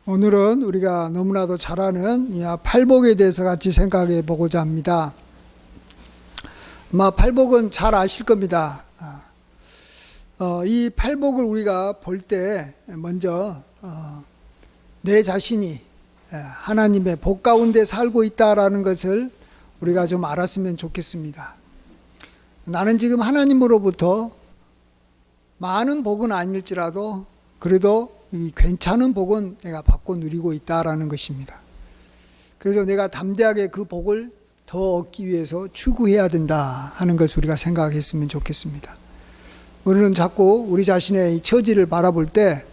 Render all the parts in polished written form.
오늘은 우리가 너무나도 잘 아는 이 팔복에 대해서 같이 생각해 보고자 합니다. 아마 팔복은 잘 아실 겁니다. 이 팔복을 우리가 볼 때 먼저 내 자신이 하나님의 복 가운데 살고 있다라는 것을 우리가 좀 알았으면 좋겠습니다. 나는 지금 하나님으로부터 많은 복은 아닐지라도 그래도 이 괜찮은 복은 내가 받고 누리고 있다라는 것입니다. 그래서 내가 담대하게 그 복을 더 얻기 위해서 추구해야 된다 하는 것을 우리가 생각했으면 좋겠습니다. 우리는 자꾸 우리 자신의 처지를 바라볼 때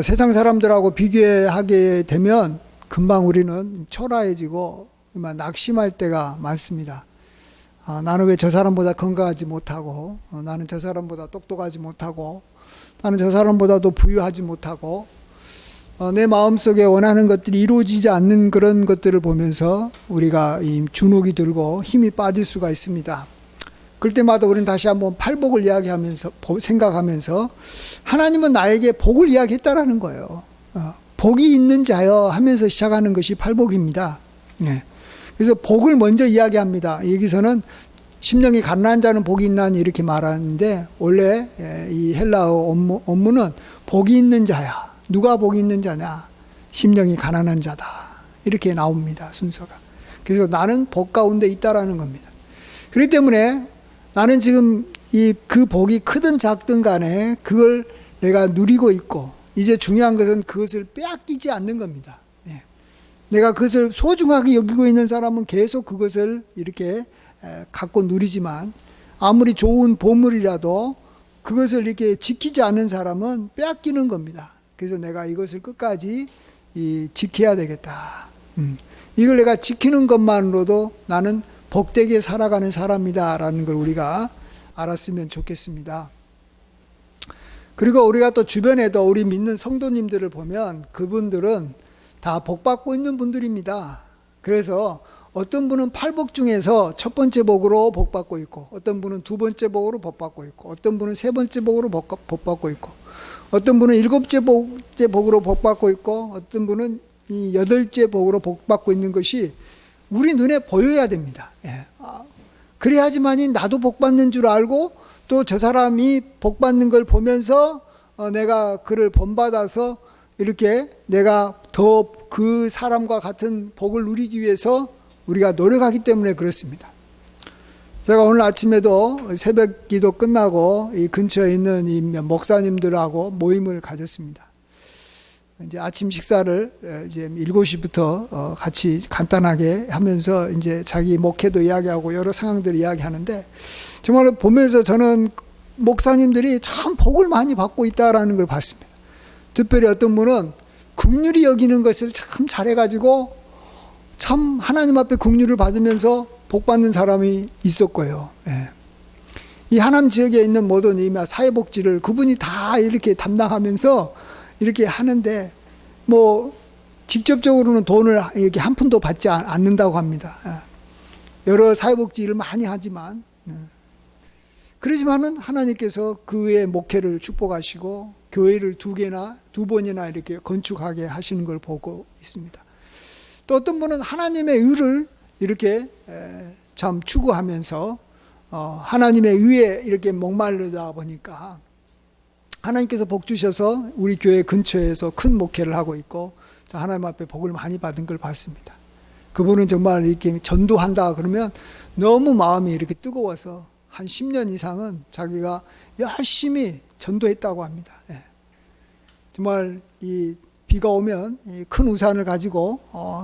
세상 사람들하고 비교하게 되면 금방 우리는 초라해지고 낙심할 때가 많습니다. 나는 왜 저 사람보다 건강하지 못하고, 나는 저 사람보다 똑똑하지 못하고, 나는 저 사람보다도 부유하지 못하고, 내 마음속에 원하는 것들이 이루어지지 않는 그런 것들을 보면서 우리가 이 주눅이 들고 힘이 빠질 수가 있습니다. 그럴 때마다 우리는 다시 한번 팔복을 이야기하면서 생각하면서 하나님은 나에게 복을 이야기했다라는 거예요. 복이 있는 자여 하면서 시작하는 것이 팔복입니다. 그래서 복을 먼저 이야기합니다. 여기서는 심령이 가난한 자는 복이 있나니 이렇게 말하는데 원래 이 헬라어 원문은 복이 있는 자야. 누가 복이 있는 자냐? 심령이 가난한 자다. 이렇게 나옵니다. 순서가. 그래서 나는 복 가운데 있다라는 겁니다. 그렇기 때문에 나는 지금 그 복이 크든 작든 간에 그걸 내가 누리고 있고 이제 중요한 것은 그것을 빼앗기지 않는 겁니다. 내가 그것을 소중하게 여기고 있는 사람은 계속 그것을 이렇게 갖고 누리지만 아무리 좋은 보물이라도 그것을 이렇게 지키지 않는 사람은 빼앗기는 겁니다. 그래서 내가 이것을 끝까지 지켜야 되겠다. 이걸 내가 지키는 것만으로도 나는 복되게 살아가는 사람이다라는 걸 우리가 알았으면 좋겠습니다. 그리고 우리가 또 주변에도 우리 믿는 성도님들을 보면 그분들은 다 복받고 있는 분들입니다. 그래서 어떤 분은 팔복 중에서 첫 번째 복으로 복받고 있고 어떤 분은 두 번째 복으로 복받고 있고 어떤 분은 세 번째 복으로 복받고 있고 어떤 분은 일곱째 복으로 복받고 있고 어떤 분은 이 여덟째 복으로 복받고 있는 것이 우리 눈에 보여야 됩니다. 그래야지만이 나도 복받는 줄 알고 또 저 사람이 복받는 걸 보면서 내가 그를 본받아서 이렇게 내가 더 그 사람과 같은 복을 누리기 위해서 우리가 노력하기 때문에 그렇습니다. 제가 오늘 아침에도 새벽 기도 끝나고 이 근처에 있는 이 목사님들하고 모임을 가졌습니다. 이제 아침 식사를 이제 7시부터 같이 간단하게 하면서 이제 자기 목회도 이야기하고 여러 상황들을 이야기하는데 정말 보면서 저는 목사님들이 참 복을 많이 받고 있다라는 걸 봤습니다. 특별히 어떤 분은 긍휼히 여기는 것을 참 잘해가지고 참 하나님 앞에 긍휼을 받으면서 복받는 사람이 있었고요. 이 하남 지역에 있는 모든 이 사회복지를 그분이 다 이렇게 담당하면서 이렇게 하는데 뭐 직접적으로는 돈을 이렇게 한 푼도 받지 않는다고 합니다. 여러 사회복지 일을 많이 하지만 그러지만은 하나님께서 그의 목회를 축복하시고 교회를 두 번이나 이렇게 건축하게 하시는 걸 보고 있습니다. 또 어떤 분은 하나님의 의를 이렇게 참 추구하면서 하나님의 의에 이렇게 목마르다 보니까 하나님께서 복 주셔서 우리 교회 근처에서 큰 목회를 하고 있고 하나님 앞에 복을 많이 받은 걸 봤습니다. 그분은 정말 이렇게 전도한다 그러면 너무 마음이 이렇게 뜨거워서 한 10년 이상은 자기가 열심히 전도했다고 합니다. 정말 이 비가 오면 큰 우산을 가지고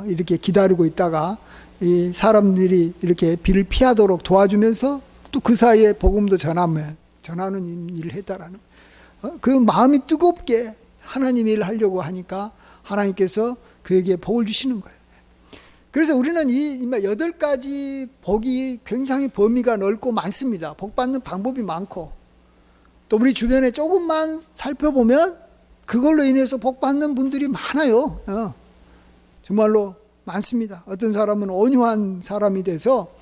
이렇게 기다리고 있다가 이 사람들이 이렇게 비를 피하도록 도와주면서 또 그 사이에 복음도 전하는 일을 했다라는 그 마음이 뜨겁게 하나님 일을 하려고 하니까 하나님께서 그에게 복을 주시는 거예요. 그래서 우리는 이 8가지 복이 굉장히 범위가 넓고 많습니다. 복 받는 방법이 많고 또 우리 주변에 조금만 살펴보면 그걸로 인해서 복 받는 분들이 많아요. 정말로 많습니다. 어떤 사람은 온유한 사람이 돼서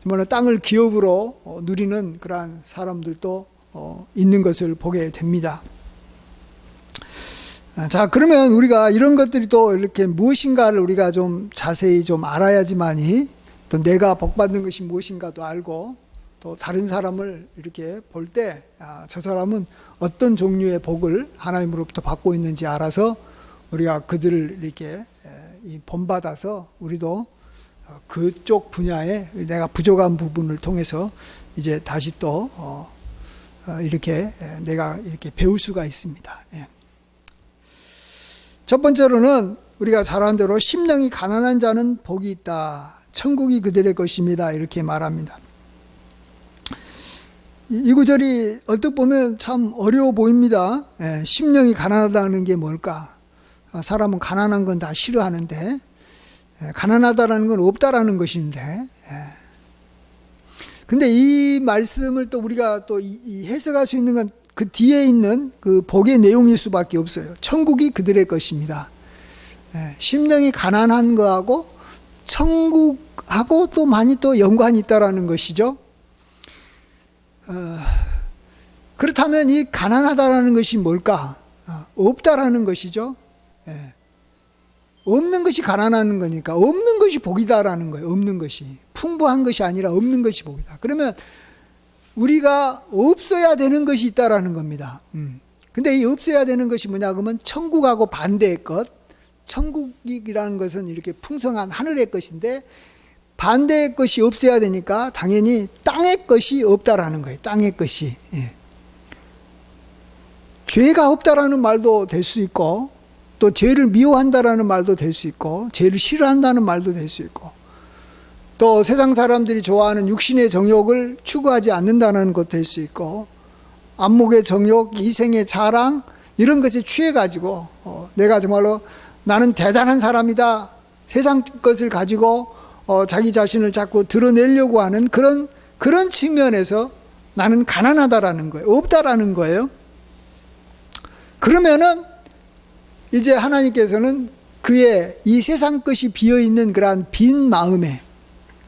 정말로 땅을 기업으로 누리는 그러한 사람들도 있는 것을 보게 됩니다. 자, 그러면 우리가 이런 것들이 또 이렇게 무엇인가를 우리가 좀 자세히 좀 알아야지만이 또 내가 복받는 것이 무엇인가도 알고 또 다른 사람을 이렇게 볼 때 저 사람은 어떤 종류의 복을 하나님으로부터 받고 있는지 알아서 우리가 그들을 이렇게 본받아서 우리도 그쪽 분야에 내가 부족한 부분을 통해서 이제 다시 또 이렇게 내가 이렇게 배울 수가 있습니다. 첫 번째로는 우리가 잘 아는 대로 심령이 가난한 자는 복이 있다. 천국이 그들의 것입니다. 이렇게 말합니다. 이 구절이 얼핏 보면 참 어려워 보입니다. 심령이 가난하다는 게 뭘까? 사람은 가난한 건 다 싫어하는데 가난하다라는 건 없다라는 것인데 근데 이 말씀을 또 우리가 또 해석할 수 있는 건 그 뒤에 있는 그 복의 내용일 수밖에 없어요. 천국이 그들의 것입니다. 심령이 가난한 거하고 천국하고 또 많이 또 연관이 있다라는 것이죠. 그렇다면 이 가난하다라는 것이 뭘까? 없다라는 것이죠. 없는 것이 가난한 거니까 없는 것이 복이다라는 거예요. 없는 것이 풍부한 것이 아니라 없는 것이 복이다. 그러면 우리가 없어야 되는 것이 있다라는 겁니다. 근데 이 없어야 되는 것이 뭐냐 그러면 천국하고 반대의 것. 천국이라는 것은 이렇게 풍성한 하늘의 것인데 반대의 것이 없어야 되니까 당연히 땅의 것이 없다라는 거예요. 땅의 것이. 죄가 없다라는 말도 될 수 있고 또 죄를 미워한다라는 말도 될 수 있고 죄를 싫어한다는 말도 될 수 있고 또 세상 사람들이 좋아하는 육신의 정욕을 추구하지 않는다는 것도 될 수 있고 안목의 정욕, 이생의 자랑 이런 것에 취해가지고 내가 정말로 나는 대단한 사람이다 세상 것을 가지고 자기 자신을 자꾸 드러내려고 하는 그런 측면에서 나는 가난하다라는 거예요. 없다라는 거예요. 그러면은 이제 하나님께서는 그의 이 세상 것이 비어있는 그러한 빈 마음에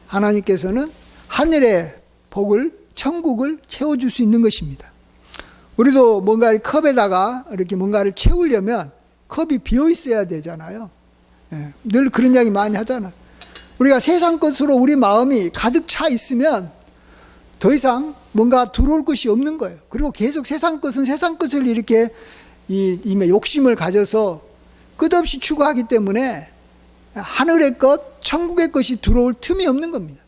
하나님께서는 하늘의 복을 천국을 채워줄 수 있는 것입니다. 우리도 뭔가 컵에다가 이렇게 뭔가를 채우려면 컵이 비어 있어야 되잖아요. 늘 그런 이야기 많이 하잖아요. 우리가 세상 것으로 우리 마음이 가득 차 있으면 더 이상 뭔가 들어올 것이 없는 거예요. 그리고 계속 세상 것은 세상 것을 이렇게 이 욕심을 가져서 끝없이 추구하기 때문에 하늘의 것, 천국의 것이 들어올 틈이 없는 겁니다.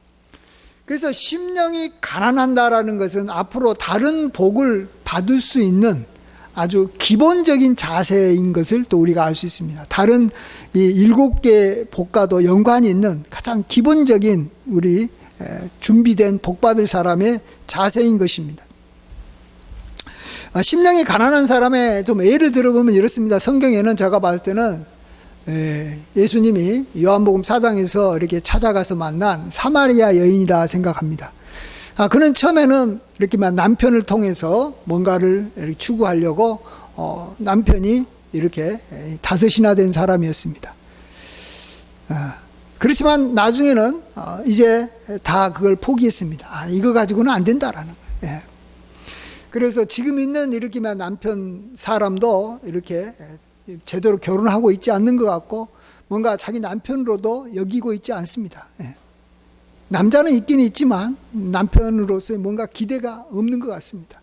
그래서 심령이 가난한다라는 것은 앞으로 다른 복을 받을 수 있는 아주 기본적인 자세인 것을 또 우리가 알 수 있습니다. 다른 이 7개 복과도 연관이 있는 가장 기본적인 우리 준비된 복 받을 사람의 자세인 것입니다. 심령이 가난한 사람의 좀 예를 들어보면 이렇습니다. 성경에는 제가 봤을 때는 예수님이 요한복음 4장에서 이렇게 찾아가서 만난 사마리아 여인이라 생각합니다. 그는 처음에는 이렇게 남편을 통해서 뭔가를 이렇게 추구하려고 남편이 이렇게 5이나 된 사람이었습니다. 그렇지만 나중에는 이제 다 그걸 포기했습니다. 이거 가지고는 안 된다라는 거예요. 그래서 지금 있는 이렇게 남편 사람도 이렇게 제대로 결혼하고 있지 않는 것 같고 뭔가 자기 남편으로도 여기고 있지 않습니다. 남자는 있긴 있지만 남편으로서의 뭔가 기대가 없는 것 같습니다.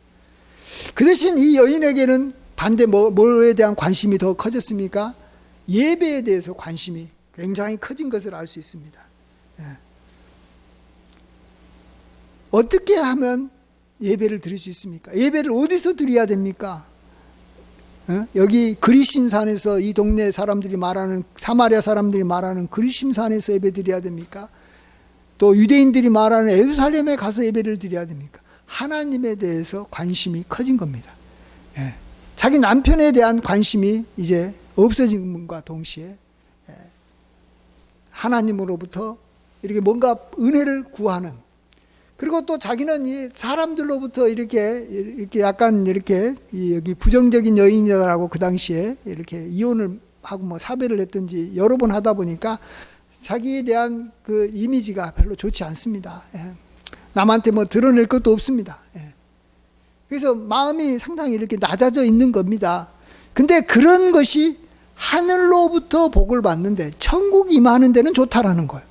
그 대신 이 여인에게는 반대 뭐에 대한 관심이 더 커졌습니까? 예배에 대해서 관심이 굉장히 커진 것을 알 수 있습니다. 어떻게 하면 예배를 드릴 수 있습니까? 예배를 어디서 드려야 됩니까? 여기 그리심산에서 이 동네 사람들이 말하는 사마리아 사람들이 말하는 그리심산에서 예배 드려야 됩니까? 또 유대인들이 말하는 예루살렘에 가서 예배를 드려야 됩니까? 하나님에 대해서 관심이 커진 겁니다. 자기 남편에 대한 관심이 이제 없어진 것과 동시에 하나님으로부터 이렇게 뭔가 은혜를 구하는 그리고 또 자기는 이 사람들로부터 이렇게 약간 이렇게 여기 부정적인 여인이라고 그 당시에 이렇게 이혼을 하고 뭐 사별을 했든지 여러 번 하다 보니까 자기에 대한 그 이미지가 별로 좋지 않습니다. 남한테 뭐 드러낼 것도 없습니다. 그래서 마음이 상당히 이렇게 낮아져 있는 겁니다. 근데 그런 것이 하늘로부터 복을 받는데 천국 임하는 데는 좋다라는 거예요.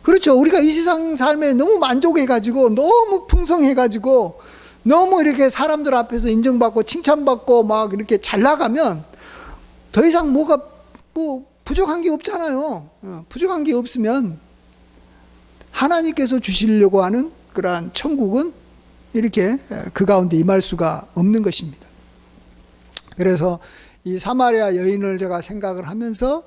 그렇죠. 우리가 이 세상 삶에 너무 만족해가지고 너무 풍성해가지고 너무 이렇게 사람들 앞에서 인정받고 칭찬받고 막 이렇게 잘 나가면 더 이상 뭐가 부족한 게 없잖아요. 부족한 게 없으면 하나님께서 주시려고 하는 그러한 천국은 이렇게 그 가운데 임할 수가 없는 것입니다. 그래서 이 사마리아 여인을 제가 생각을 하면서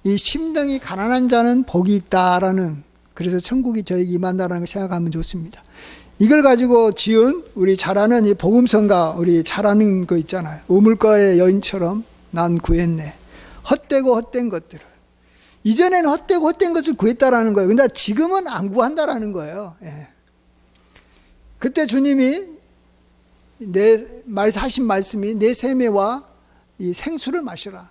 이 심령이 가난한 자는 복이 있다라는, 그래서 천국이 저에게 임한다라는 걸 생각하면 좋습니다. 이걸 가지고 지은 우리 잘 아는 이 복음성가, 우리 잘 아는 거 있잖아요. 우물가의 여인처럼 난 구했네. 헛되고 헛된 것들을. 이전에는 헛되고 헛된 것을 구했다라는 거예요. 근데 지금은 안 구한다라는 거예요. 예. 그때 주님이 하신 말씀이 내 세매와 이 생수를 마시라.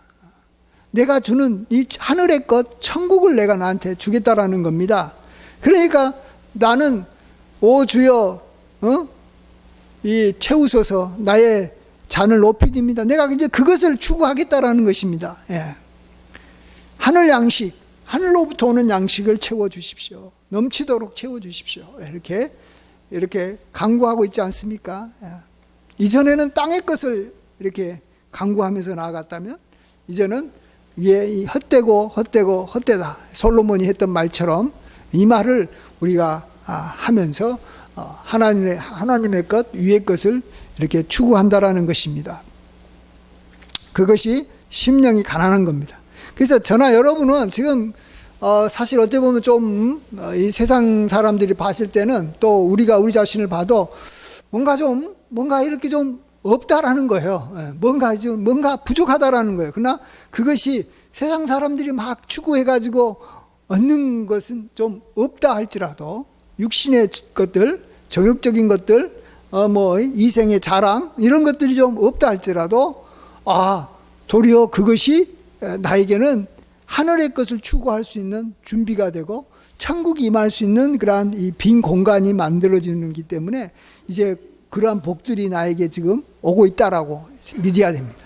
내가 주는 이 하늘의 것, 천국을 내가 나한테 주겠다라는 겁니다. 그러니까 나는 오 주여, 이 채우소서, 나의 잔을 높이립니다. 내가 이제 그것을 추구하겠다라는 것입니다. 예. 하늘 양식, 하늘로부터 오는 양식을 채워 주십시오. 넘치도록 채워 주십시오. 이렇게 강구하고 있지 않습니까? 예. 이전에는 땅의 것을 이렇게 강구하면서 나아갔다면 이제는 이 헛되다. 솔로몬이 했던 말처럼 이 말을 우리가 하면서 하나님의 것, 위의 것을 이렇게 추구한다라는 것입니다. 그것이 심령이 가난한 겁니다. 그래서 저나 여러분은 지금 사실 어떻게 보면 좀 이 세상 사람들이 봤을 때는 또 우리가 우리 자신을 봐도 뭔가 이렇게 좀 없다라는 거예요. 뭔가 부족하다라는 거예요. 그러나 그것이 세상 사람들이 막 추구해가지고 얻는 것은 좀 없다 할지라도 육신의 것들, 정욕적인 것들, 이생의 자랑 이런 것들이 좀 없다 할지라도 도리어 그것이 나에게는 하늘의 것을 추구할 수 있는 준비가 되고 천국이 임할 수 있는 그러한 이 빈 공간이 만들어지는 기 때문에 이제 그러한 복들이 나에게 지금 오고 있다라고 믿어야 됩니다.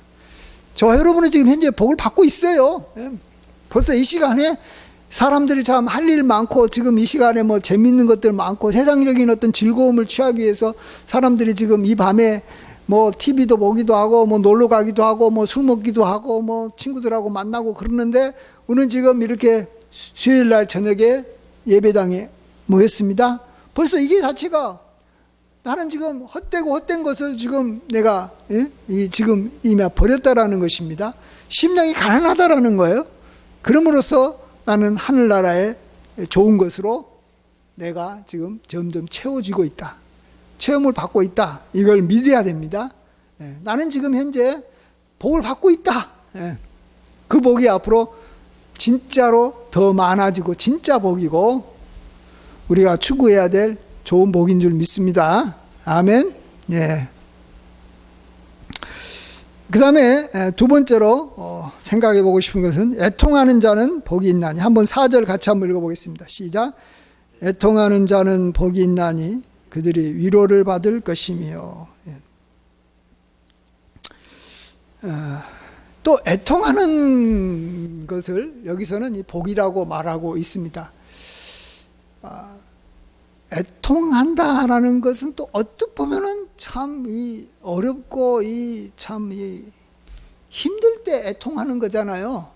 저와 여러분은 지금 현재 복을 받고 있어요. 벌써 이 시간에 사람들이 참 할 일 많고 지금 이 시간에 재밌는 것들 많고 세상적인 어떤 즐거움을 취하기 위해서 사람들이 지금 이 밤에 TV도 보기도 하고 놀러 가기도 하고 술 먹기도 하고 친구들하고 만나고 그러는데 오늘 지금 이렇게 수요일 날 저녁에 예배당에 모였습니다. 벌써 이게 자체가 나는 지금 헛된 것을 지금 내가 지금 이미 버렸다라는 것입니다. 심령이 가난하다라는 거예요. 그럼으로써 나는 하늘나라의 좋은 것으로 내가 지금 점점 채워지고 있다. 체험을 받고 있다. 이걸 믿어야 됩니다. 나는 지금 현재 복을 받고 있다. 그 복이 앞으로 진짜로 더 많아지고 진짜 복이고 우리가 추구해야 될 좋은 복인 줄 믿습니다. 아멘. 예. 그 다음에 두 번째로 생각해 보고 싶은 것은 애통하는 자는 복이 있나니. 한번 4절 같이 한번 읽어보겠습니다. 시작. 애통하는 자는 복이 있나니 그들이 위로를 받을 것이며. 또 애통하는 것을 여기서는 이 복이라고 말하고 있습니다. 애통한다라는 것은 또 어떻게 보면은 참 어렵고 참 힘들 때 애통하는 거잖아요.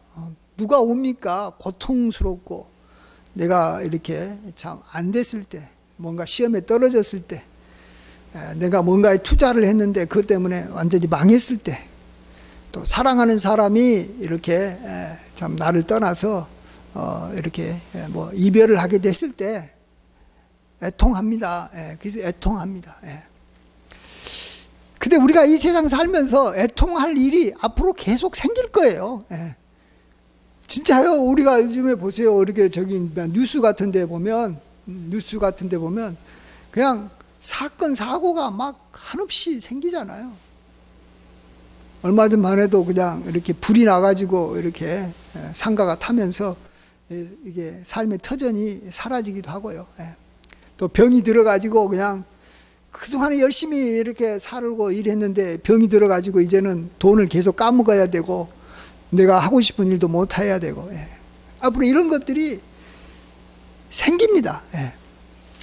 누가 옵니까? 고통스럽고 내가 이렇게 참 안 됐을 때, 뭔가 시험에 떨어졌을 때, 내가 뭔가에 투자를 했는데 그것 때문에 완전히 망했을 때, 또 사랑하는 사람이 이렇게 참 나를 떠나서 이렇게 이별을 하게 됐을 때 애통합니다. 그래서 애통합니다. 근데 우리가 이 세상 살면서 애통할 일이 앞으로 계속 생길 거예요. 진짜요. 우리가 요즘에 보세요. 이렇게 뉴스 같은 데 보면 그냥 사건 사고가 막 한없이 생기잖아요. 얼마 전만 해도 그냥 이렇게 불이 나가지고 이렇게 상가가 타면서 이게 삶의 터전이 사라지기도 하고요. 또 병이 들어가지고 그냥 그동안에 열심히 이렇게 살고 일했는데 병이 들어가지고 이제는 돈을 계속 까먹어야 되고 내가 하고 싶은 일도 못 해야 되고, 예. 앞으로 이런 것들이 생깁니다. 예.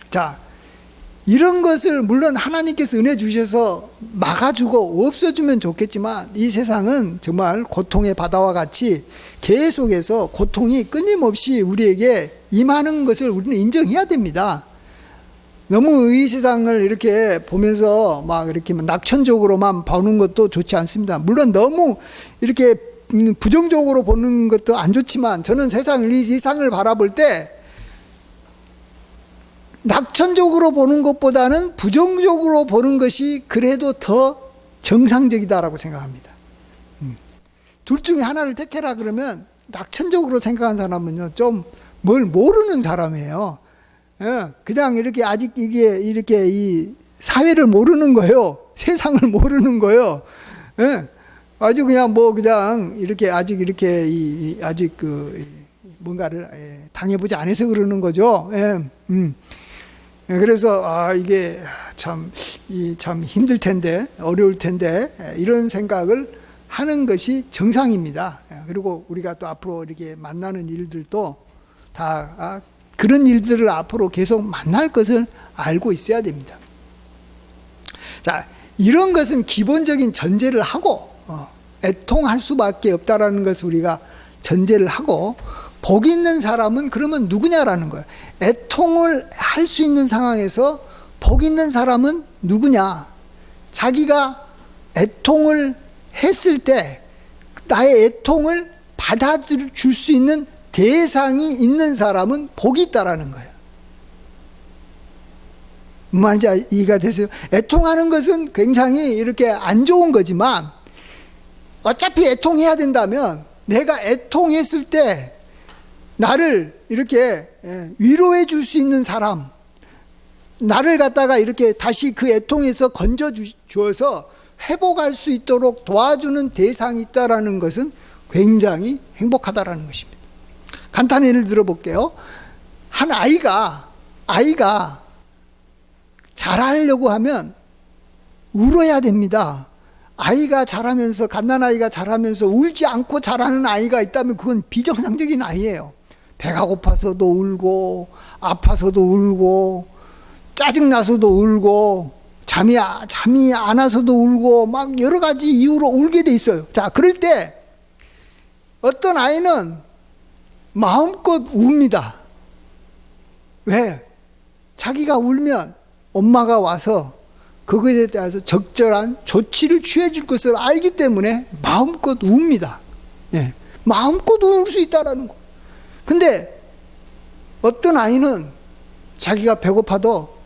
자, 이런 것을 물론 하나님께서 은혜 주셔서 막아주고 없어주면 좋겠지만 이 세상은 정말 고통의 바다와 같이 계속해서 고통이 끊임없이 우리에게 임하는 것을 우리는 인정해야 됩니다. 너무 이 세상을 이렇게 보면서 막 이렇게 낙천적으로만 보는 것도 좋지 않습니다. 물론 너무 이렇게 부정적으로 보는 것도 안 좋지만 저는 이 세상을 바라볼 때 낙천적으로 보는 것보다는 부정적으로 보는 것이 그래도 더 정상적이다라고 생각합니다. 둘 중에 하나를 택해라 그러면 낙천적으로 생각한 사람은요, 좀 뭘 모르는 사람이에요. 그냥 이렇게 아직 이렇게 이 사회를 모르는 거예요. 세상을 모르는 거예요. 아주 그냥 그냥 이렇게 아직 이렇게 아직 뭔가를 당해보지 않아서 그러는 거죠. 그래서 이게 참 힘들 텐데 어려울 텐데 이런 생각을 하는 것이 정상입니다. 그리고 우리가 또 앞으로 이렇게 만나는 일들도 다 그런 일들을 앞으로 계속 만날 것을 알고 있어야 됩니다. 자, 이런 것은 기본적인 전제를 하고 애통할 수밖에 없다라는 것을 우리가 전제를 하고, 복 있는 사람은 그러면 누구냐라는 거예요. 애통을 할 수 있는 상황에서 복 있는 사람은 누구냐? 자기가 애통을 했을 때 나의 애통을 받아줄 수 있는 대상이 있는 사람은 복이 있다라는 거예요. 말인지 이해가 되세요? 애통하는 것은 굉장히 이렇게 안 좋은 거지만 어차피 애통해야 된다면 내가 애통했을 때 나를 이렇게 위로해 줄 수 있는 사람, 나를 갖다가 이렇게 다시 그 애통에서 건져 주어서 회복할 수 있도록 도와주는 대상이 있다라는 것은 굉장히 행복하다라는 것입니다. 간단히 예를 들어 볼게요. 한 아이가 자라려고 하면 울어야 됩니다. 아이가 자라면서, 갓난아이가 자라면서 울지 않고 자라는 아이가 있다면 그건 비정상적인 아이예요. 배가 고파서도 울고, 아파서도 울고, 짜증나서도 울고, 잠이 안 와서도 울고, 막 여러 가지 이유로 울게 돼 있어요. 자, 그럴 때 어떤 아이는 마음껏 웁니다. 왜? 자기가 울면 엄마가 와서 그것에 대해서 적절한 조치를 취해 줄 것을 알기 때문에 마음껏 웁니다. 예. 마음껏 울 수 있다라는 거. 근데 어떤 아이는 자기가 배고파도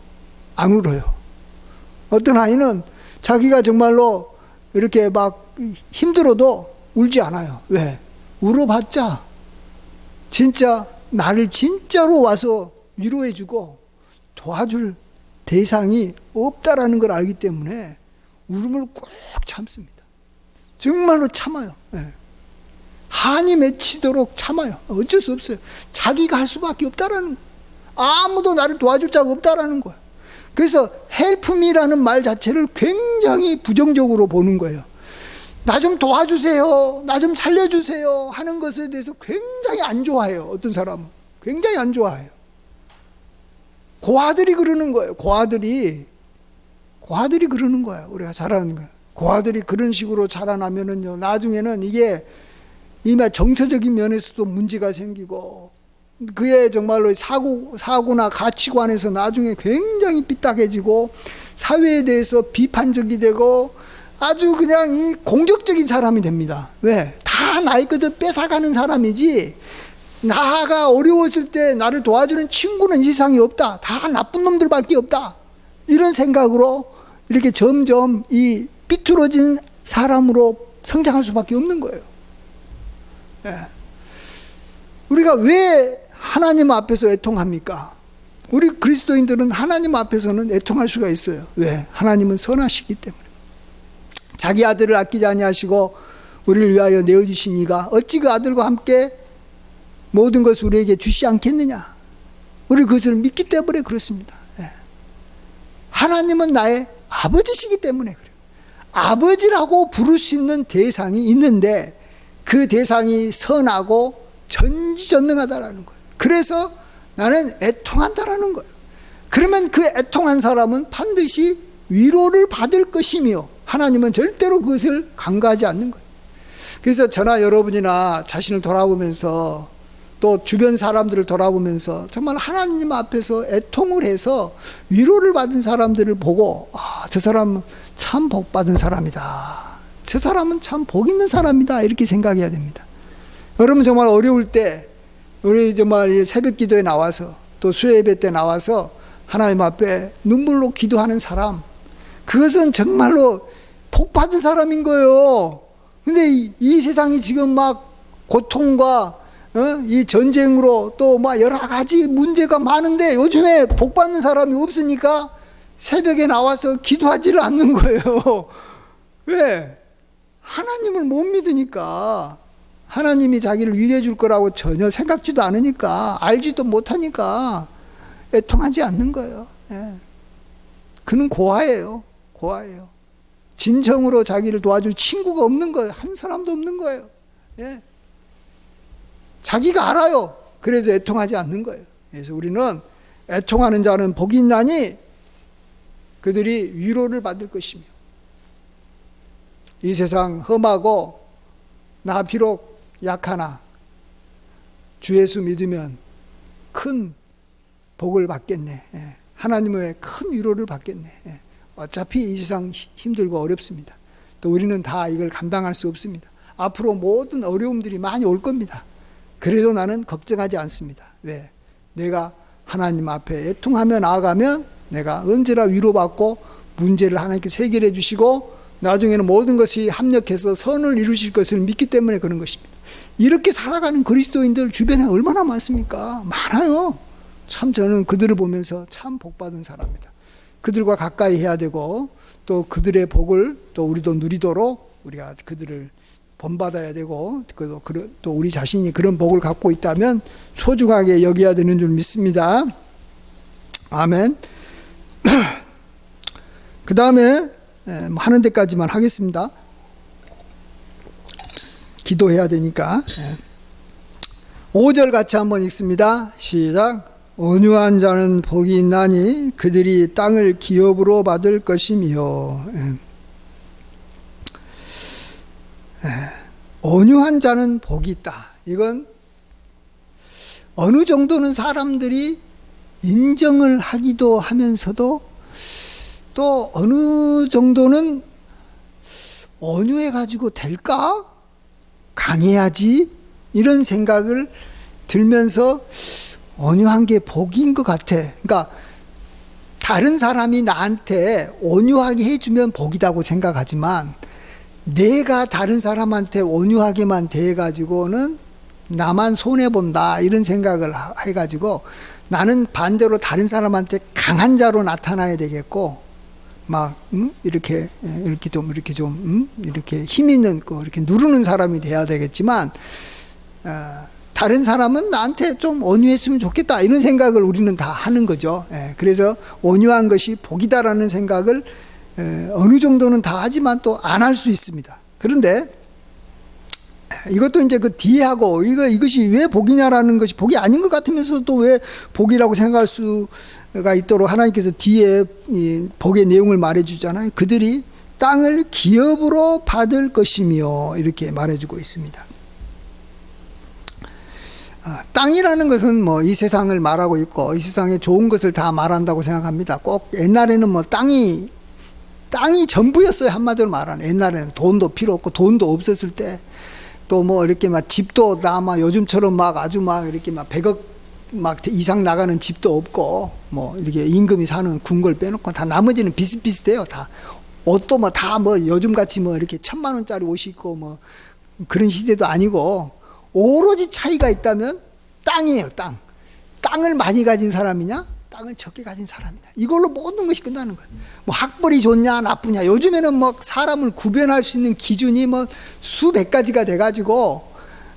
안 울어요. 어떤 아이는 자기가 정말로 이렇게 막 힘들어도 울지 않아요. 왜? 울어봤자 진짜 나를 진짜로 와서 위로해주고 도와줄 대상이 없다라는 걸 알기 때문에 울음을 꼭 참습니다. 정말로 참아요. 네. 한이 맺히도록 참아요. 어쩔 수 없어요. 자기가 할 수밖에 없다라는 거예요. 아무도 나를 도와줄 자가 없다라는 거예요. 그래서 help me라는 말 자체를 굉장히 부정적으로 보는 거예요. 나 좀 도와주세요, 나 좀 살려주세요 하는 것에 대해서 굉장히 안 좋아해요. 어떤 사람은 굉장히 안 좋아해요. 고아들이 그러는 거예요. 고아들이 그러는 거예요. 우리가 자라는 거예요. 고아들이 그런 식으로 자라나면은요, 나중에는 이게 이미 정서적인 면에서도 문제가 생기고, 그의 정말로 사고나 가치관에서 나중에 굉장히 삐딱해지고, 사회에 대해서 비판적이 되고, 아주 그냥 이 공격적인 사람이 됩니다. 왜? 다 나의 것을 뺏어가는 사람이지, 나가 어려웠을 때 나를 도와주는 친구는 이 세상에 없다. 다 나쁜 놈들밖에 없다. 이런 생각으로 이렇게 점점 이 삐뚤어진 사람으로 성장할 수밖에 없는 거예요. 예. 우리가 왜 하나님 앞에서 애통합니까? 우리 그리스도인들은 하나님 앞에서는 애통할 수가 있어요. 왜? 하나님은 선하시기 때문에. 자기 아들을 아끼지 아니하시고 우리를 위하여 내어주신 이가 어찌 그 아들과 함께 모든 것을 우리에게 주시지 않겠느냐. 우리 그것을 믿기 때문에 그렇습니다. 하나님은 나의 아버지시기 때문에 그래요. 아버지라고 부를 수 있는 대상이 있는데 그 대상이 선하고 전지전능하다라는 거예요. 그래서 나는 애통한다라는 거예요. 그러면 그 애통한 사람은 반드시 위로를 받을 것이며 하나님은 절대로 그것을 간과하지 않는 거예요. 그래서 저나 여러분이나 자신을 돌아보면서 또 주변 사람들을 돌아보면서 정말 하나님 앞에서 애통을 해서 위로를 받은 사람들을 보고 저 사람은 참 복받은 사람이다. 저 사람은 참 복 있는 사람이다. 이렇게 생각해야 됩니다. 여러분 정말 어려울 때 우리 정말 새벽 기도에 나와서 또 수요예배 때 나와서 하나님 앞에 눈물로 기도하는 사람, 그것은 정말로 복받은 사람인 거예요. 근데 이 세상이 지금 막 고통과 이 전쟁으로 또 막 여러 가지 문제가 많은데 요즘에 복받는 사람이 없으니까 새벽에 나와서 기도하지를 않는 거예요. 왜? 하나님을 못 믿으니까, 하나님이 자기를 위로해 줄 거라고 전혀 생각지도 않으니까, 알지도 못하니까 애통하지 않는 거예요. 예. 그는 고아예요. 고아예요. 진정으로 자기를 도와줄 친구가 없는 거예요. 한 사람도 없는 거예요. 예. 자기가 알아요. 그래서 애통하지 않는 거예요. 그래서 우리는 애통하는 자는 복이 있나니 그들이 위로를 받을 것이며, 이 세상 험하고 나 비록 약하나 주 예수 믿으면 큰 복을 받겠네. 예. 하나님의 큰 위로를 받겠네. 예. 어차피 이 세상 힘들고 어렵습니다. 또 우리는 다 이걸 감당할 수 없습니다. 앞으로 모든 어려움들이 많이 올 겁니다. 그래도 나는 걱정하지 않습니다. 왜? 내가 하나님 앞에 애통하며 나아가면 내가 언제나 위로받고 문제를 하나님께서 해결해 주시고 나중에는 모든 것이 합력해서 선을 이루실 것을 믿기 때문에 그런 것입니다. 이렇게 살아가는 그리스도인들 주변에 얼마나 많습니까? 많아요. 참 저는 그들을 보면서 참 복받은 사람입니다. 그들과 가까이 해야 되고 또 그들의 복을 또 우리도 누리도록 우리가 그들을 본받아야 되고 또 우리 자신이 그런 복을 갖고 있다면 소중하게 여겨야 되는 줄 믿습니다. 아멘. 그 다음에 하는 데까지만 하겠습니다. 기도해야 되니까. 5절 같이 한번 읽습니다. 시작. 온유한 자는 복이 있나니 그들이 땅을 기업으로 받을 것이며. 온유한 자는 복이 있다. 이건 어느 정도는 사람들이 인정을 하기도 하면서도 또 어느 정도는 온유해 가지고 될까? 강해야지? 이런 생각을 들면서 온유한 게 복인 것 같아. 그러니까 다른 사람이 나한테 온유하게 해주면 복이라고 생각하지만 내가 다른 사람한테 온유하게만 대해가지고는 나만 손해본다 이런 생각을 해가지고 나는 반대로 다른 사람한테 강한 자로 나타나야 되겠고 막 이렇게 힘 있는 거 이렇게 누르는 사람이 돼야 되겠지만 다른 사람은 나한테 좀 온유했으면 좋겠다 이런 생각을 우리는 다 하는 거죠. 그래서 온유한 것이 복이다라는 생각을 어느 정도는 다 하지만 또 안 할 수 있습니다. 그런데 이것도 이제 그 뒤하고 이것이 왜 복이냐라는 것이 복이 아닌 것 같으면서도 또 왜 복이라고 생각할 수가 있도록 하나님께서 뒤에 이 복의 내용을 말해주잖아요. 그들이 땅을 기업으로 받을 것이며 이렇게 말해주고 있습니다. 땅이라는 것은 뭐 이 세상을 말하고 있고 이 세상에 좋은 것을 다 말한다고 생각합니다. 꼭 옛날에는 뭐 땅이 전부였어요. 한마디로 말하는. 옛날에는 돈도 필요 없고 돈도 없었을 때 또 뭐 이렇게 막 집도 막 요즘처럼 막 아주 막 이렇게 막 100억 막 이상 나가는 집도 없고 뭐 이렇게 임금이 사는 궁궐 빼놓고 다 나머지는 비슷비슷해요. 다 옷도 뭐 다 뭐 요즘 같이 뭐 이렇게 1,000만 원짜리 옷이 있고 뭐 그런 시대도 아니고 오로지 차이가 있다면 땅이에요. 땅을 많이 가진 사람이냐 땅을 적게 가진 사람이냐 이걸로 모든 것이 끝나는 거예요. 뭐 학벌이 좋냐 나쁘냐 요즘에는 뭐 사람을 구별할 수 있는 기준이 뭐 수백 가지가 돼가지고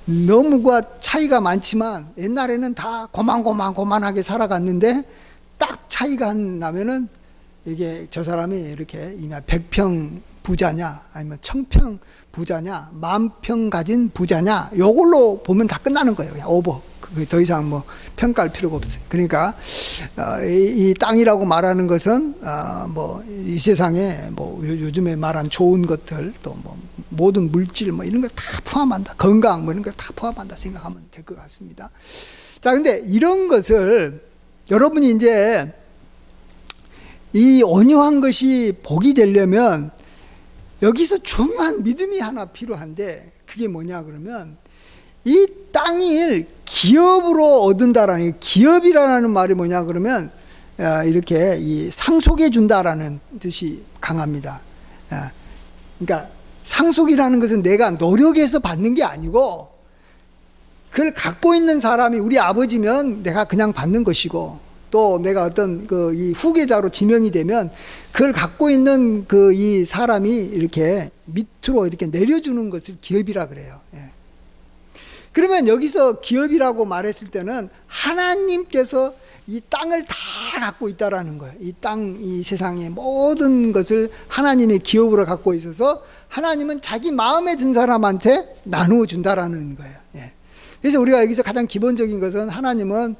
너무가 차이가 많지만 옛날에는 다 고만고만하게 살아갔는데 딱 차이가 나면은 이게 저 사람이 이렇게 100평 부자냐 아니면 1000평 부자냐 10,000평 가진 부자냐 요걸로 보면 다 끝나는 거예요. 그냥 오버. 더 이상 뭐 평가할 필요가 없어요. 그러니까 이 땅이라고 말하는 것은 뭐 이 세상에 뭐 요즘에 말한 좋은 것들 또 뭐 모든 물질 뭐 이런 걸 다 포함한다. 건강 뭐 이런 걸 다 포함한다 생각하면 될 것 같습니다. 자, 근데 이런 것을 여러분이 이제 이 온유한 것이 복이 되려면 여기서 중요한 믿음이 하나 필요한데 그게 뭐냐 그러면 이 땅을 기업으로 얻는다라는 기업이라는 말이 뭐냐 그러면 이렇게 이 상속해 준다라는 뜻이 강합니다. 그러니까 상속이라는 것은 내가 노력해서 받는 게 아니고 그걸 갖고 있는 사람이 우리 아버지면 내가 그냥 받는 것이고 또 내가 어떤 이 후계자로 지명이 되면 그걸 갖고 있는 이 사람이 이렇게 밑으로 이렇게 내려주는 것을 기업이라 그래요. 예. 그러면 여기서 기업이라고 말했을 때는 하나님께서 이 땅을 다 갖고 있다라는 거예요. 이 땅, 이 세상의 모든 것을 하나님의 기업으로 갖고 있어서 하나님은 자기 마음에 든 사람한테 나누어 준다라는 거예요. 예. 그래서 우리가 여기서 가장 기본적인 것은 하나님은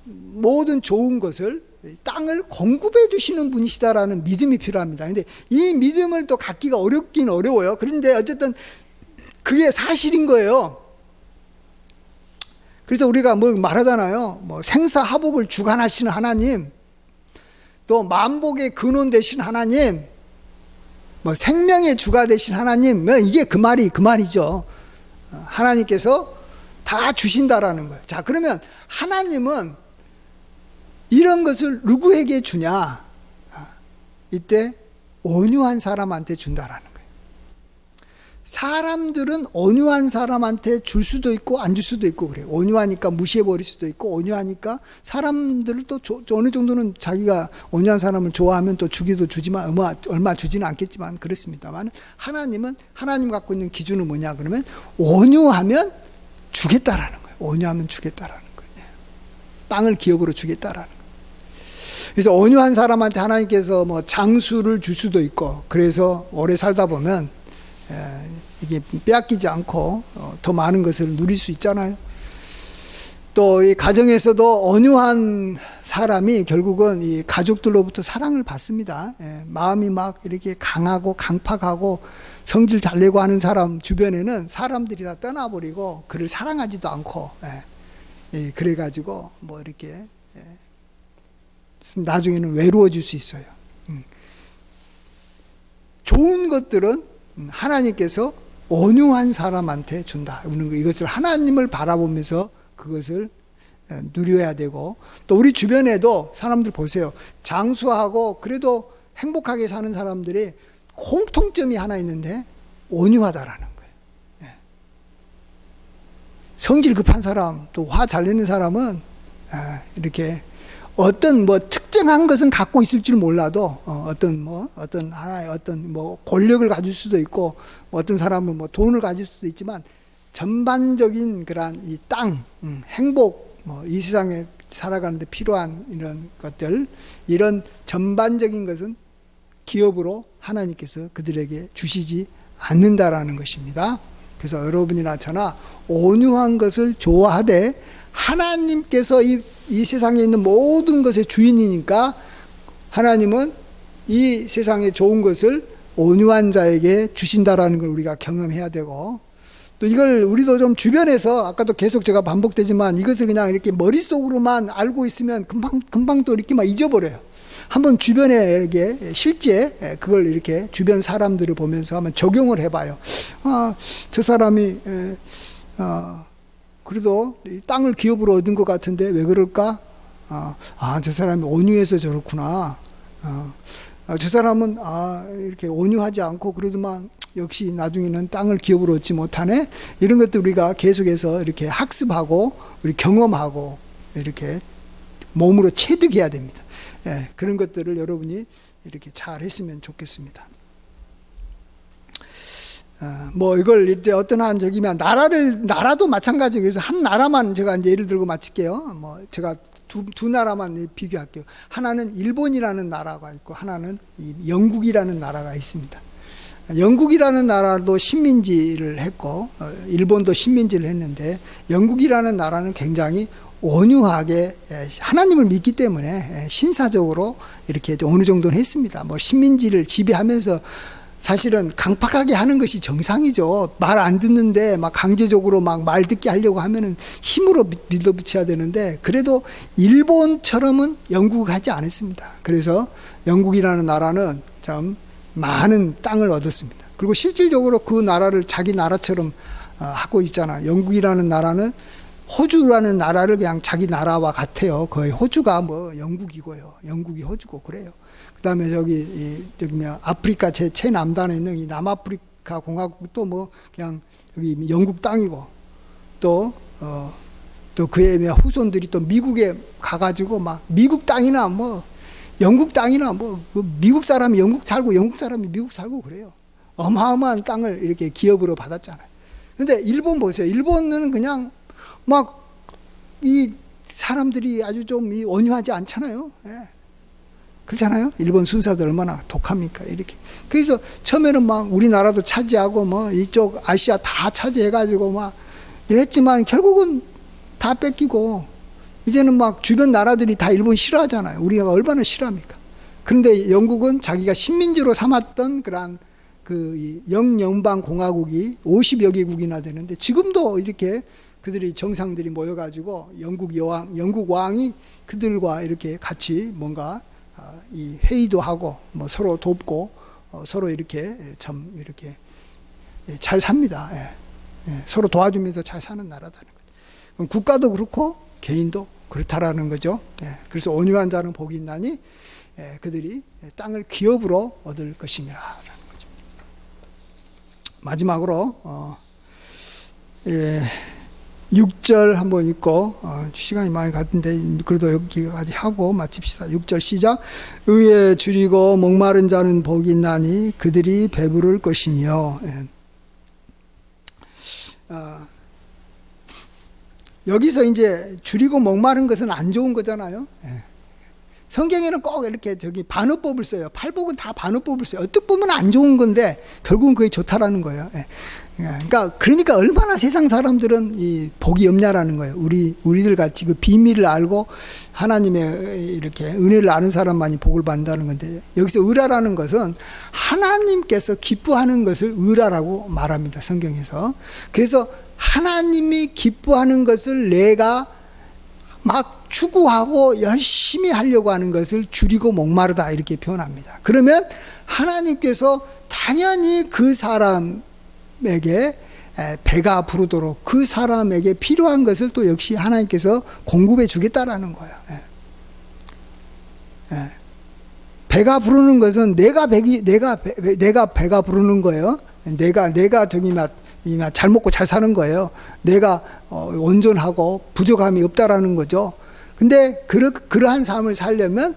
모든 좋은 것을 땅을 공급해 주시는 분이시다라는 믿음이 필요합니다. 근데 이 믿음을 또 갖기가 어렵긴 어려워요. 그런데 어쨌든 그게 사실인 거예요. 그래서 우리가 뭐 말하잖아요. 뭐 생사화복을 주관하시는 하나님, 또 만복의 근원 되신 하나님, 뭐 생명의 주가 되신 하나님, 이게 그 말이죠. 하나님께서 다 주신다라는 거예요. 자, 그러면 하나님은 이런 것을 누구에게 주냐? 이때 온유한 사람한테 준다라는 거예요. 사람들은 온유한 사람한테 줄 수도 있고 안 줄 수도 있고 그래요. 온유하니까 무시해버릴 수도 있고 오뉴하니까 사람들을 또 어느 정도는 자기가 온유한 사람을 좋아하면 또 주기도 주지만 얼마 주지는 않겠지만 그렇습니다만 하나님은 하나님 갖고 있는 기준은 뭐냐 그러면 온유하면 주겠다라는 거예요. 온유하면 주겠다라는 거예요. 땅을 기업으로 주겠다라는 거예요. 그래서 온유한 사람한테 하나님께서 뭐 장수를 줄 수도 있고 그래서 오래 살다 보면 이게 빼앗기지 않고 더 많은 것을 누릴 수 있잖아요. 또 이 가정에서도 온유한 사람이 결국은 이 가족들로부터 사랑을 받습니다. 마음이 막 이렇게 강하고 강팍하고 성질 잘 내고 하는 사람 주변에는 사람들이 다 떠나버리고 그를 사랑하지도 않고 그래가지고 뭐 이렇게 나중에는 외로워질 수 있어요. 좋은 것들은 하나님께서 온유한 사람한테 준다. 이것을 하나님을 바라보면서 그것을 누려야 되고 또 우리 주변에도 사람들 보세요. 장수하고 그래도 행복하게 사는 사람들이 공통점이 하나 있는데 온유하다라는 거예요. 성질 급한 사람 또 화 잘 내는 사람은 이렇게 어떤 뭐 특정한 것은 갖고 있을 줄 몰라도 어떤 하나의 어떤 뭐 권력을 가질 수도 있고 어떤 사람은 뭐 돈을 가질 수도 있지만 전반적인 그러한 이 땅, 행복, 뭐 이 세상에 살아가는데 필요한 이런 것들, 이런 전반적인 것은 기업으로 하나님께서 그들에게 주시지 않는다라는 것입니다. 그래서 여러분이나 저나 온유한 것을 좋아하되 하나님께서 이 세상에 있는 모든 것의 주인이니까 하나님은 이 세상에 좋은 것을 온유한 자에게 금방다라는 걸 우리가 경험해야 되고 또 이걸 우리도 좀 주변에서 아까도 계속 제가 반복되지만 이것을 그냥 이렇게 머릿속으로만 알고 있으면 금방 또 이렇게 막 잊어버려요. 한번 주변에 이렇게 실제 그걸 이렇게 주변 사람들을 보면서 한번 적용을 해봐요. 저 사람이 그래도 땅을 기업으로 얻은 것 같은데 왜 그럴까? 저 사람이 온유해서 저렇구나. 저 사람은 이렇게 온유하지 않고 그래도만 역시 나중에는 땅을 기업으로 얻지 못하네. 이런 것들 우리가 계속해서 이렇게 학습하고 우리 경험하고 이렇게 몸으로 체득해야 됩니다. 그런 것들을 여러분이 이렇게 잘 했으면 좋겠습니다. 뭐 이걸 이제 어떤 한 저기면 나라도 마찬가지. 그래서 한 나라만 제가 이제 예를 들고 마칠게요. 뭐 제가 두 나라만 비교할게요. 하나는 일본이라는 나라가 있고 하나는 이 영국이라는 나라가 있습니다. 영국이라는 나라도 식민지를 했고 일본도 식민지를 했는데 영국이라는 나라는 굉장히 온유하게 하나님을 믿기 때문에 신사적으로 이렇게 어느 정도는 했습니다. 뭐 식민지를 지배하면서 사실은 강팍하게 하는 것이 정상이죠. 말 안 듣는데 막 강제적으로 막 말 듣게 하려고 하면은 힘으로 밀어붙여야 되는데 그래도 일본처럼은 영국을 하지 않았습니다. 그래서 영국이라는 나라는 참 많은 땅을 얻었습니다. 그리고 실질적으로 그 나라를 자기 나라처럼 하고 있잖아요. 영국이라는 나라는 호주라는 나라를 그냥 자기 나라와 같아요. 거의 호주가 뭐 영국이고요. 영국이 호주고 그래요. 그다음에 저기 아프리카 최남단에 있는 이 남아프리카 공화국도 뭐 그냥 여기 영국 땅이고 또 그의 후손들이 또 미국에 가가지고 막 미국 땅이나 뭐 영국 땅이나 뭐 미국 사람이 영국 살고 영국 사람이 미국 살고 그래요. 어마어마한 땅을 이렇게 기업으로 받았잖아요. 근데 일본 보세요. 일본은 그냥 막 이 사람들이 아주 좀 온유하지 않잖아요. 예. 그렇잖아요. 일본 순사들 얼마나 독합니까? 이렇게. 그래서 처음에는 막 우리나라도 차지하고 뭐 이쪽 아시아 다 차지해가지고 막 이랬지만 결국은 다 뺏기고 이제는 막 주변 나라들이 다 일본 싫어하잖아요. 우리가 얼마나 싫어합니까? 그런데 영국은 자기가 식민지로 삼았던 그러한 그 영연방 공화국이 50여 개국이나 되는데 지금도 이렇게 그들이 정상들이 모여가지고 영국 왕이 그들과 이렇게 같이 뭔가 이 회의도 하고 뭐 서로 돕고 서로 이렇게 참 이렇게 잘 삽니다. 서로 도와주면서 잘 사는 나라다는 거죠. 국가도 그렇고 개인도 그렇다라는 거죠. 그래서 온유한 자는 복이 있나니 그들이 땅을 기업으로 얻을 것이니라는 거죠. 마지막으로 6절 한번 읽고 시간이 많이 갔는데 그래도 여기까지 하고 마칩시다. 6절 시작. 의에 줄이고 목마른 자는 복이 있나니 그들이 배부를 것이며. 여기서 이제 줄이고 목마른 것은 안 좋은 거잖아요. 성경에는 꼭 이렇게 반어법을 써요. 팔복은 다 반어법을 써요. 어떻게 보면 안 좋은 건데 결국은 그게 좋다라는 거예요. 그러니까 얼마나 세상 사람들은 이 복이 없냐라는 거예요. 우리들 같이 그 비밀을 알고 하나님의 이렇게 은혜를 아는 사람만이 복을 받는다는 건데 여기서 의라라는 것은 하나님께서 기뻐하는 것을 의라라고 말합니다. 성경에서. 그래서 하나님이 기뻐하는 것을 내가 막 추구하고 열심히 하려고 하는 것을 줄이고 목마르다 이렇게 표현합니다. 그러면 하나님께서 당연히 그 사람에게 배가 부르도록 그 사람에게 필요한 것을 또 역시 하나님께서 공급해 주겠다라는 거예요. 배가 부르는 것은 내가 배가 부르는 거예요. 내가 저기 잘 먹고 잘 사는 거예요. 내가 온전하고 부족함이 없다라는 거죠. 근데 그러한 삶을 살려면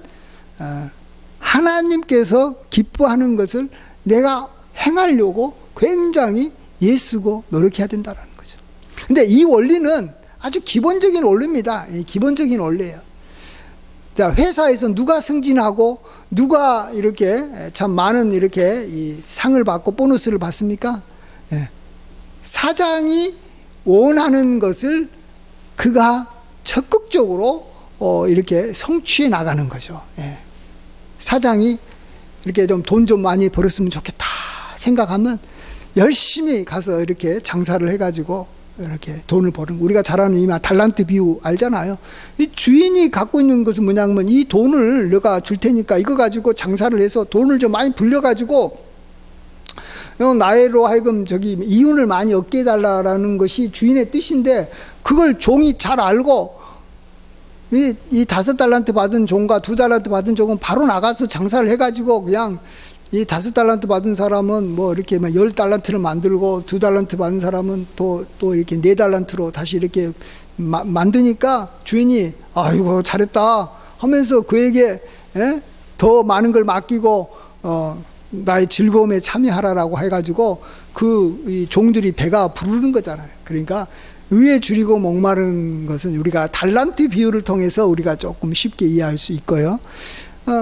하나님께서 기뻐하는 것을 내가 행하려고 굉장히 애쓰고 노력해야 된다라는 거죠. 근데 이 원리는 아주 기본적인 원리입니다. 기본적인 원리예요. 자, 회사에서 누가 승진하고 누가 이렇게 참 많은 이렇게 이 상을 받고 보너스를 받습니까? 사장이 원하는 것을 그가 적극적으로 이렇게 성취해 나가는 거죠. 사장이 이렇게 좀 돈 좀 많이 벌었으면 좋겠다 생각하면 열심히 가서 이렇게 장사를 해가지고 이렇게 돈을 버는, 우리가 잘 아는 이 달란트 비유 알잖아요. 이 주인이 갖고 있는 것은 뭐냐면 이 돈을 내가 줄 테니까 이거 가지고 장사를 해서 돈을 좀 많이 불려가지고 나로 하여금 이윤을 많이 얻게 해달라는 것이 주인의 뜻인데 그걸 종이 잘 알고 이 5달란트 받은 종과 2달란트 받은 종은 바로 나가서 장사를 해가지고 그냥 이 5달란트 받은 사람은 뭐 이렇게 10달란트를 만들고 2달란트 받은 사람은 또 이렇게 4달란트로 다시 이렇게 만드니까 주인이 아이고 잘했다 하면서 그에게 더 많은 걸 맡기고 나의 즐거움에 참여하라라고 해가지고 이 종들이 배가 부르는 거잖아요. 그러니까 의에 줄이고 목마른 것은 우리가 달란트 비유를 통해서 우리가 조금 쉽게 이해할 수 있고요.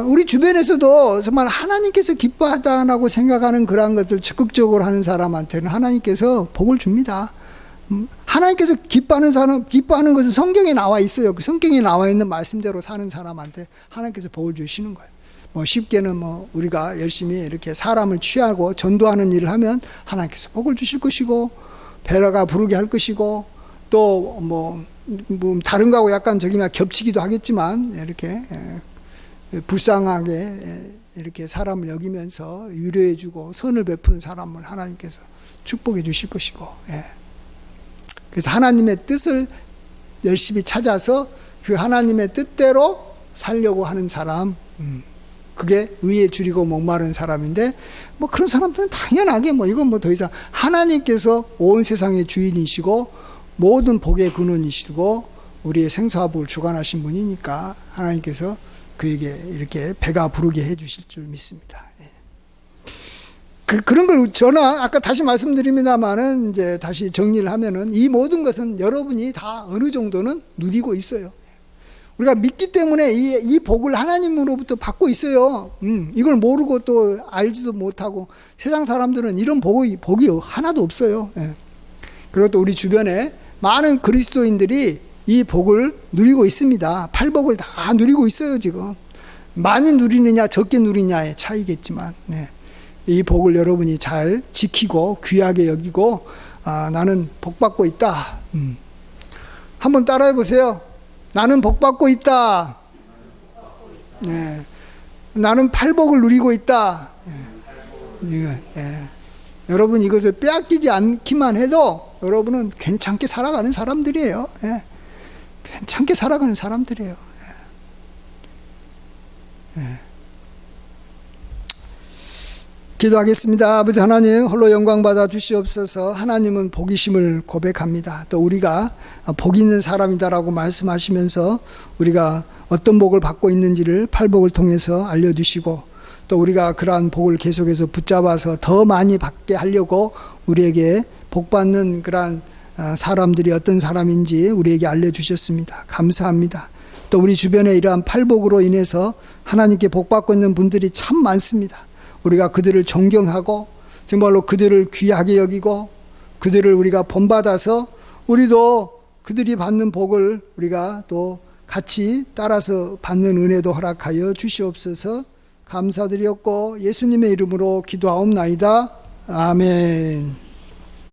우리 주변에서도 정말 하나님께서 기뻐하다고 생각하는 그러한 것을 적극적으로 하는 사람한테는 하나님께서 복을 줍니다. 하나님께서 기뻐하는 것은 성경에 나와 있어요. 그 성경에 나와 있는 말씀대로 사는 사람한테 하나님께서 복을 주시는 거예요. 쉽게는 우리가 열심히 이렇게 사람을 취하고 전도하는 일을 하면 하나님께서 복을 주실 것이고, 배가 부르게 할 것이고, 또 다른 거하고 약간 저기나 겹치기도 하겠지만, 이렇게 불쌍하게 이렇게 사람을 여기면서 유려해주고 선을 베푸는 사람을 하나님께서 축복해 주실 것이고, 그래서 하나님의 뜻을 열심히 찾아서 그 하나님의 뜻대로 살려고 하는 사람, 그게 의에 줄이고 목마른 사람인데, 그런 사람들은 당연하게 이건 더 이상 하나님께서 온 세상의 주인이시고 모든 복의 근원이시고 우리의 생사복을 주관하신 분이니까 하나님께서 그에게 이렇게 배가 부르게 해주실 줄 믿습니다. 그런 걸 저는 아까 다시 말씀드립니다만은 이제 다시 정리를 하면은 이 모든 것은 여러분이 다 어느 정도는 누리고 있어요. 우리가 믿기 때문에 이 복을 하나님으로부터 받고 있어요. 이걸 모르고 또 알지도 못하고 세상 사람들은 이런 복이 하나도 없어요. 그리고 또 우리 주변에 많은 그리스도인들이 이 복을 누리고 있습니다. 팔복을 다 누리고 있어요. 지금 많이 누리느냐 적게 누리냐의 차이겠지만, 이 복을 여러분이 잘 지키고 귀하게 여기고, 나는 복 받고 있다. 한번 따라해 보세요. 나는 복 받고 있다. 나는 팔복을 누리고 있다. 여러분 이것을 빼앗기지 않기만 해도 여러분은 괜찮게 살아가는 사람들이에요. 괜찮게 살아가는 사람들이에요. 기도하겠습니다. 아버지 하나님, 홀로 영광 받아 주시옵소서. 하나님은 복이심을 고백합니다. 또 우리가 복 있는 사람이다라고 말씀하시면서 우리가 어떤 복을 받고 있는지를 팔복을 통해서 알려주시고, 또 우리가 그러한 복을 계속해서 붙잡아서 더 많이 받게 하려고 우리에게 복 받는 그러한 사람들이 어떤 사람인지 우리에게 알려주셨습니다. 감사합니다. 또 우리 주변에 이러한 팔복으로 인해서 하나님께 복 받고 있는 분들이 참 많습니다. 우리가 그들을 존경하고 정말로 그들을 귀하게 여기고 그들을 우리가 본받아서 우리도 그들이 받는 복을 우리가 또 같이 따라서 받는 은혜도 허락하여 주시옵소서. 감사드렸고 예수님의 이름으로 기도하옵나이다. 아멘.